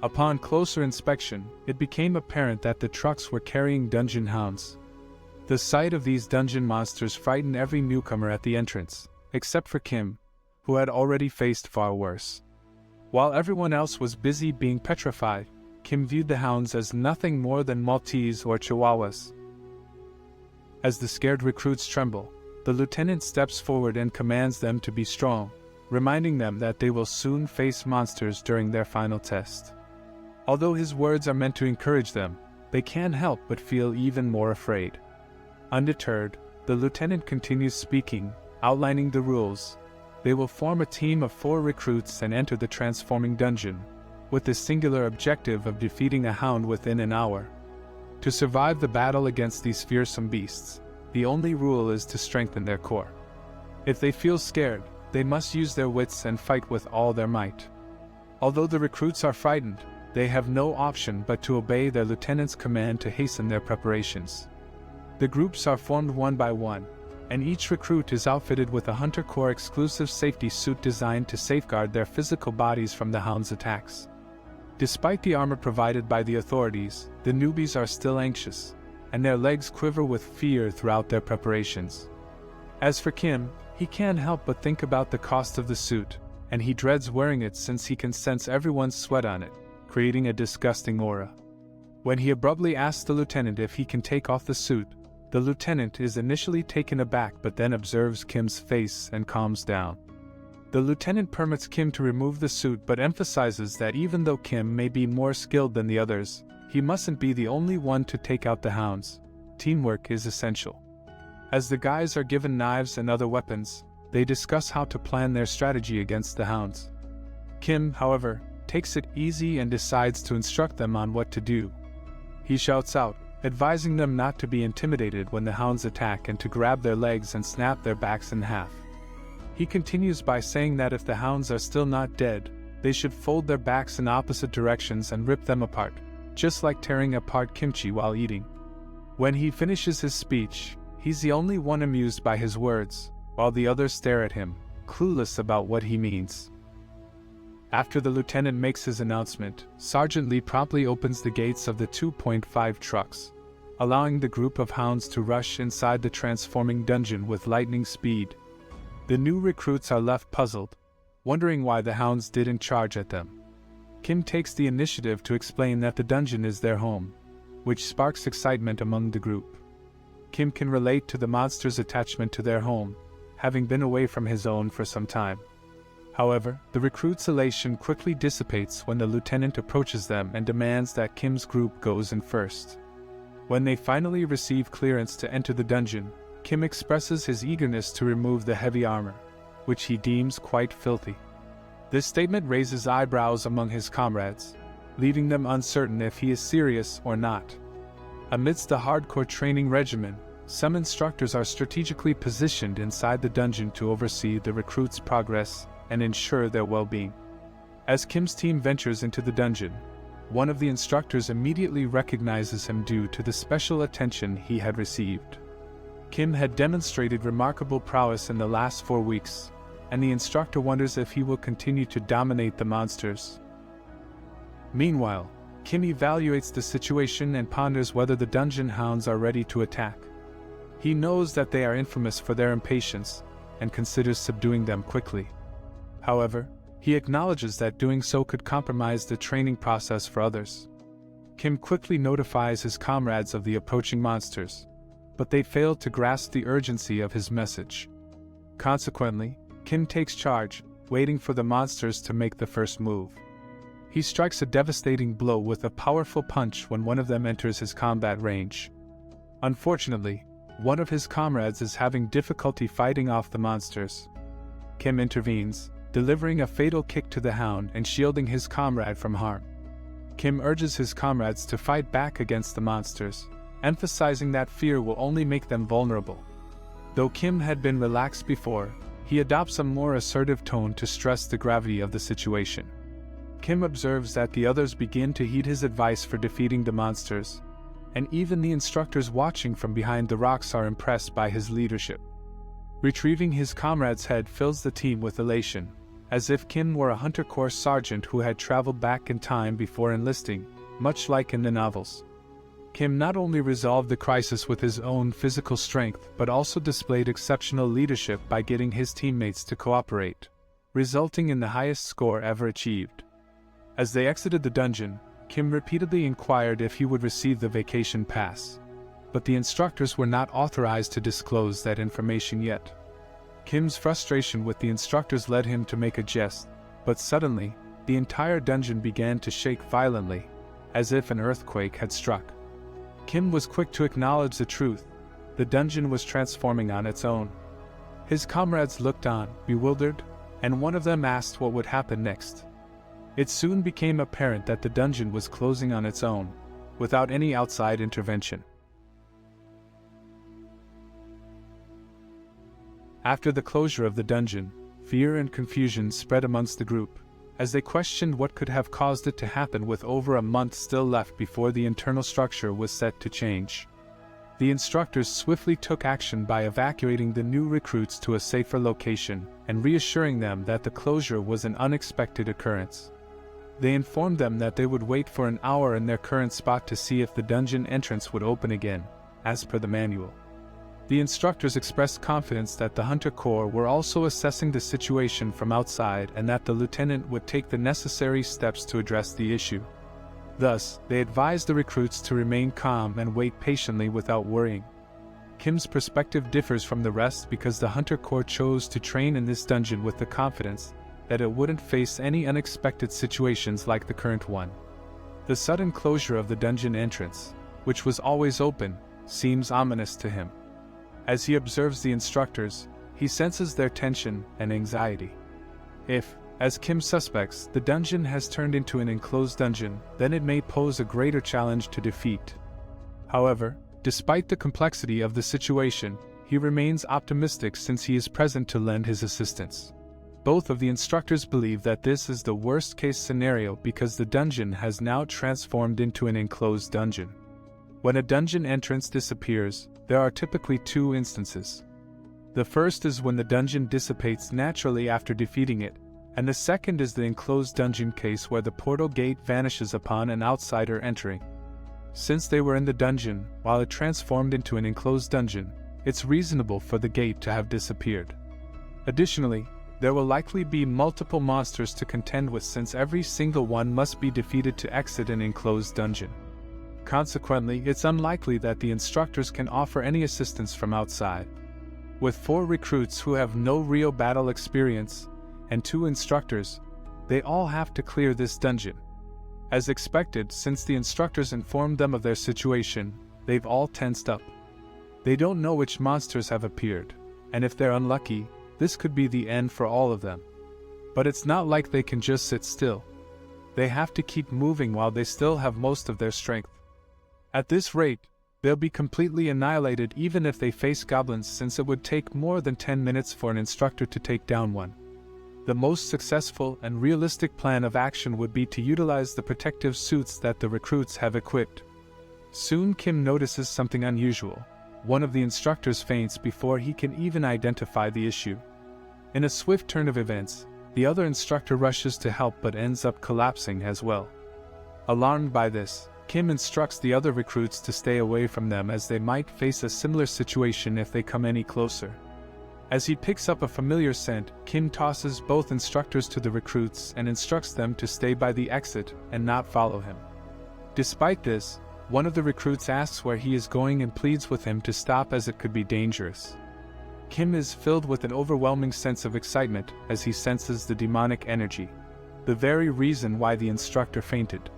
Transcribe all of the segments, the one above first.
Upon closer inspection, it became apparent that the trucks were carrying dungeon hounds. The sight of these dungeon monsters frightened every newcomer at the entrance, except for Kim, who had already faced far worse. While everyone else was busy being petrified, Kim viewed the hounds as nothing more than Maltese or Chihuahuas. As the scared recruits tremble, the lieutenant steps forward and commands them to be strong, reminding them that they will soon face monsters during their final test. Although his words are meant to encourage them, they can't help but feel even more afraid. Undeterred, the lieutenant continues speaking, outlining the rules. They will form a team of 4 recruits and enter the transforming dungeon, with the singular objective of defeating a hound within an hour. To survive the battle against these fearsome beasts, the only rule is to strengthen their core. If they feel scared, they must use their wits and fight with all their might. Although the recruits are frightened, they have no option but to obey their lieutenant's command to hasten their preparations. The groups are formed one by one, and each recruit is outfitted with a Hunter Corps exclusive safety suit designed to safeguard their physical bodies from the hound's attacks. Despite the armor provided by the authorities, the newbies are still anxious, and their legs quiver with fear throughout their preparations. As for Kim, he can't help but think about the cost of the suit, and he dreads wearing it since he can sense everyone's sweat on it, creating a disgusting aura. When he abruptly asks the lieutenant if he can take off the suit, the lieutenant is initially taken aback but then observes Kim's face and calms down. The lieutenant permits Kim to remove the suit but emphasizes that even though Kim may be more skilled than the others, he mustn't be the only one to take out the hounds. Teamwork is essential. As the guys are given knives and other weapons, they discuss how to plan their strategy against the hounds. Kim, however, takes it easy and decides to instruct them on what to do. He shouts out, advising them not to be intimidated when the hounds attack and to grab their legs and snap their backs in half. He continues by saying that if the hounds are still not dead, they should fold their backs in opposite directions and rip them apart, just like tearing apart kimchi while eating. When he finishes his speech, he's the only one amused by his words, while the others stare at him, clueless about what he means. After the lieutenant makes his announcement, Sergeant Lee promptly opens the gates of the 2.5 trucks, allowing the group of hounds to rush inside the transforming dungeon with lightning speed. The new recruits are left puzzled, wondering why the hounds didn't charge at them. Kim takes the initiative to explain that the dungeon is their home, which sparks excitement among the group. Kim can relate to the monster's attachment to their home, having been away from his own for some time. However, the recruits' elation quickly dissipates when the lieutenant approaches them and demands that Kim's group goes in first. When they finally receive clearance to enter the dungeon, Kim expresses his eagerness to remove the heavy armor, which he deems quite filthy. This statement raises eyebrows among his comrades, leaving them uncertain if he is serious or not. Amidst the hardcore training regimen, some instructors are strategically positioned inside the dungeon to oversee the recruits' progress and ensure their well-being. As Kim's team ventures into the dungeon, one of the instructors immediately recognizes him due to the special attention he had received. Kim had demonstrated remarkable prowess in the last 4 weeks, and the instructor wonders if he will continue to dominate the monsters. Meanwhile, Kim evaluates the situation and ponders whether the dungeon hounds are ready to attack. He knows that they are infamous for their impatience, and considers subduing them quickly. However, he acknowledges that doing so could compromise the training process for others. Kim quickly notifies his comrades of the approaching monsters, but they fail to grasp the urgency of his message. Consequently, Kim takes charge, waiting for the monsters to make the first move. He strikes a devastating blow with a powerful punch when one of them enters his combat range. Unfortunately, one of his comrades is having difficulty fighting off the monsters. Kim intervenes, delivering a fatal kick to the hound and shielding his comrade from harm. Kim urges his comrades to fight back against the monsters, emphasizing that fear will only make them vulnerable. Though Kim had been relaxed before, he adopts a more assertive tone to stress the gravity of the situation. Kim observes that the others begin to heed his advice for defeating the monsters, and even the instructors watching from behind the rocks are impressed by his leadership. Retrieving his comrade's head fills the team with elation, as if Kim were a Hunter Corps sergeant who had traveled back in time before enlisting, much like in the novels. Kim not only resolved the crisis with his own physical strength but also displayed exceptional leadership by getting his teammates to cooperate, resulting in the highest score ever achieved. As they exited the dungeon, Kim repeatedly inquired if he would receive the vacation pass, but the instructors were not authorized to disclose that information yet. Kim's frustration with the instructors led him to make a jest, but suddenly, the entire dungeon began to shake violently, as if an earthquake had struck. Kim was quick to acknowledge the truth: the dungeon was transforming on its own. His comrades looked on, bewildered, and one of them asked what would happen next. It soon became apparent that the dungeon was closing on its own, without any outside intervention. After the closure of the dungeon, fear and confusion spread amongst the group, as they questioned what could have caused it to happen with over a month still left before the internal structure was set to change. The instructors swiftly took action by evacuating the new recruits to a safer location and reassuring them that the closure was an unexpected occurrence. They informed them that they would wait for an hour in their current spot to see if the dungeon entrance would open again, as per the manual. The instructors expressed confidence that the Hunter Corps were also assessing the situation from outside and that the lieutenant would take the necessary steps to address the issue. Thus, they advised the recruits to remain calm and wait patiently without worrying. Kim's perspective differs from the rest because the Hunter Corps chose to train in this dungeon with the confidence that it wouldn't face any unexpected situations like the current one. The sudden closure of the dungeon entrance, which was always open, seems ominous to him. As he observes the instructors, he senses their tension and anxiety. If, as Kim suspects, the dungeon has turned into an enclosed dungeon, then it may pose a greater challenge to defeat. However, despite the complexity of the situation, he remains optimistic since he is present to lend his assistance. Both of the instructors believe that this is the worst-case scenario because the dungeon has now transformed into an enclosed dungeon. When a dungeon entrance disappears, there are typically two instances. The first is when the dungeon dissipates naturally after defeating it, and the second is the enclosed dungeon case where the portal gate vanishes upon an outsider entering. Since they were in the dungeon, while it transformed into an enclosed dungeon, it's reasonable for the gate to have disappeared. Additionally, there will likely be multiple monsters to contend with since every single one must be defeated to exit an enclosed dungeon. Consequently, it's unlikely that the instructors can offer any assistance from outside. With 4 recruits who have no real battle experience, and 2 instructors, they all have to clear this dungeon. As expected, since the instructors informed them of their situation, they've all tensed up. They don't know which monsters have appeared, and if they're unlucky, this could be the end for all of them. But it's not like they can just sit still. They have to keep moving while they still have most of their strength. At this rate, they'll be completely annihilated even if they face goblins, since it would take more than 10 minutes for an instructor to take down one. The most successful and realistic plan of action would be to utilize the protective suits that the recruits have equipped. Soon Kim notices something unusual. One of the instructors faints before he can even identify the issue. In a swift turn of events, the other instructor rushes to help but ends up collapsing as well. Alarmed by this, Kim instructs the other recruits to stay away from them as they might face a similar situation if they come any closer. As he picks up a familiar scent, Kim tosses both instructors to the recruits and instructs them to stay by the exit and not follow him. Despite this, one of the recruits asks where he is going and pleads with him to stop as it could be dangerous. Kim is filled with an overwhelming sense of excitement as he senses the demonic energy, the very reason why the instructor fainted.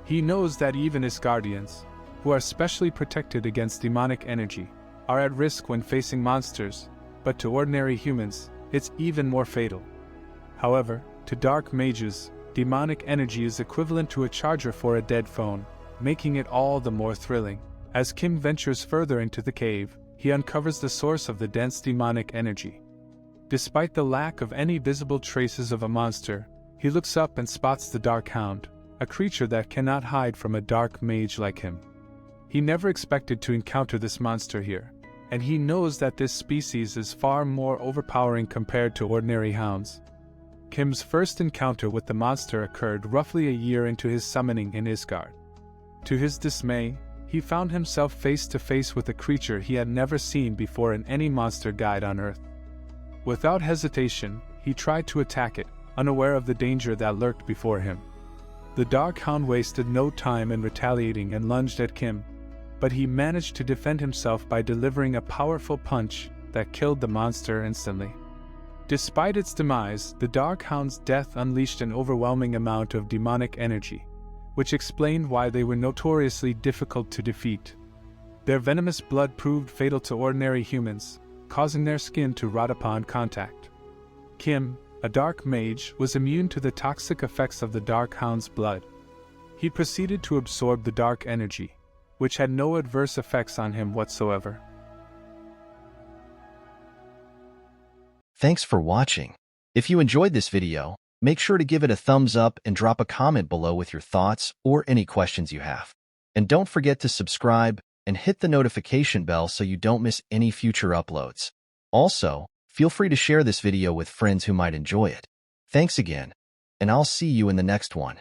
He knows that even his guardians, who are specially protected against demonic energy, are at risk when facing monsters, but to ordinary humans, it's even more fatal. However, to dark mages, demonic energy is equivalent to a charger for a dead phone, making it all the more thrilling. As Kim ventures further into the cave, he uncovers the source of the dense demonic energy. Despite the lack of any visible traces of a monster, he looks up and spots the Dark Hound, a creature that cannot hide from a dark mage like him. He never expected to encounter this monster here, and he knows that this species is far more overpowering compared to ordinary hounds. Kim's first encounter with the monster occurred roughly a year into his summoning in Isgard. To his dismay, he found himself face to face with a creature he had never seen before in any monster guide on Earth. Without hesitation, he tried to attack it, unaware of the danger that lurked before him. The Dark Hound wasted no time in retaliating and lunged at Kim, but he managed to defend himself by delivering a powerful punch that killed the monster instantly. Despite its demise, the Dark Hound's death unleashed an overwhelming amount of demonic energy, which explained why they were notoriously difficult to defeat. Their venomous blood proved fatal to ordinary humans, causing their skin to rot upon contact. Kim, a dark mage, was immune to the toxic effects of the Dark Hound's blood. He proceeded to absorb the dark energy, which had no adverse effects on him whatsoever. Thanks for watching. If you enjoyed this video, make sure to give it a thumbs up and drop a comment below with your thoughts or any questions you have. And don't forget to subscribe and hit the notification bell so you don't miss any future uploads. Also, feel free to share this video with friends who might enjoy it. Thanks again, and I'll see you in the next one.